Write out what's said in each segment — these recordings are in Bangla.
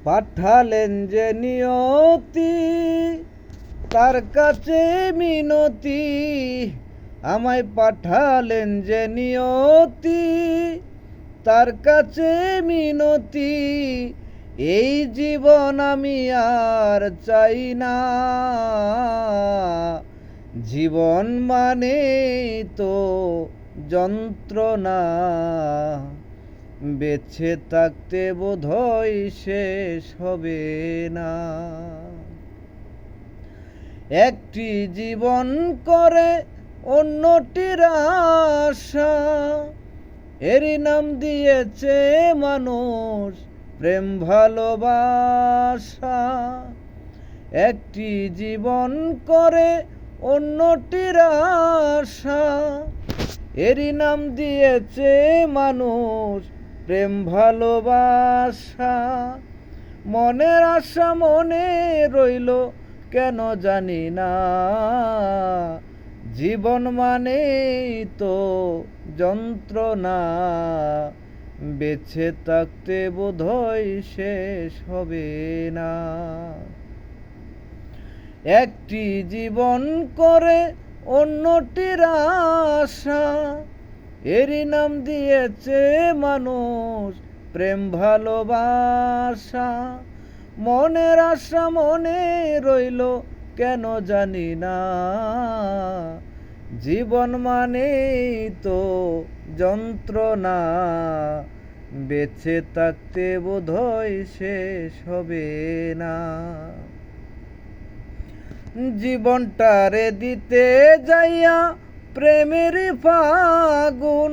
পাঠালেন যে নিয়তি, তার কাছে মিনতি। আমায় পাঠালেন যে নিয়তি, তার কাছে মিনতি। এই জীবন আমি আর চাই না। জীবন মানে তো যন্ত্রণা, বেঁচে থাকতে বোধহয় শেষ হবে না। একটি জীবন করে অন্যটির আশা, এরই নাম দিয়েছে মানুষ প্রেম ভালোবাসা। একটি জীবন করে অন্যটির আশা, এরই নাম দিয়েছে মানুষ প্রেম ভালোবাসা। মনের আশা মনে রইল কেন জানি না। জীবন মানে তো যন্ত্রণা, বেঁচে থাকতে বোধহয় শেষ হবে না। একটি জীবন করে অন্যটির আশা, এরই নাম দিয়েছে মানুষ প্রেম ভালোবাসা। মনের আশা মনে রইল কেন জানি না। জীবন মানে তো যন্ত্রণা, বেঁচে থাকতে বোধহয় শেষ হবে না। জীবনটারে দিতে যাইয়া প্রেমের ফাগুন,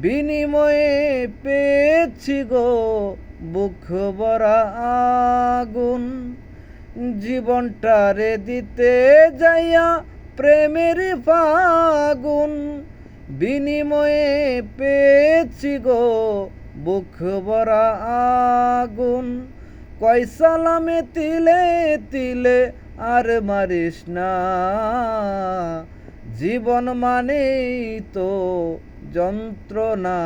বিনিময়ে পেয়েছি গো বুক ভরা আগুন। জীবনটারে দিতে যাইয়া প্রেমের ফাগুন, বিনিময়ে পেয়েছি গো বুক ভরা আগুন। কয় সালামে তিলে তিলে আর মারিস না। জীবন মানে তো যন্ত্রণা,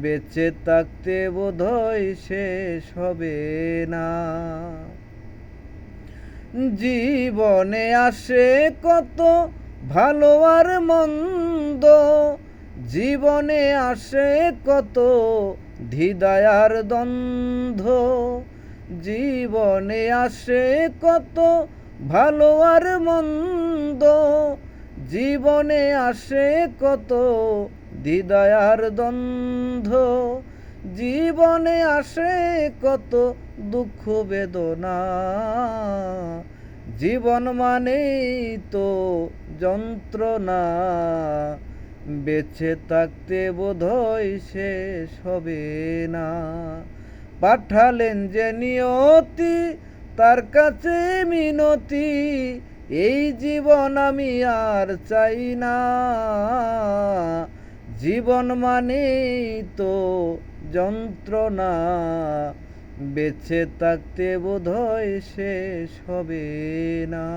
বেঁচে থাকতে বোধহয় শেষ হবে না। জীবনে আসে কত ভালো আর মন্দ, জীবনে আসে কত দ্বিধায় আর দ্বন্দ্ব। জীবনে আসে কত ভালো আর মন্দ, জীবনে আসে কত দ্বিধায় আর দ্বন্দ্ব। জীবনে আসে কত দুঃখ বেদনা। জীবন মানে তো যন্ত্রণা, বেঁচে থাকতে বোধহয় শেষ হবে না। পাঠালেন যে নিয়তি, তার কাছে মিনতি। এই জীবন আমি আর চাই না। জীবন মানে তো যন্ত্রণা, বেঁচে থাকতে বোধহয় শেষ হবে না।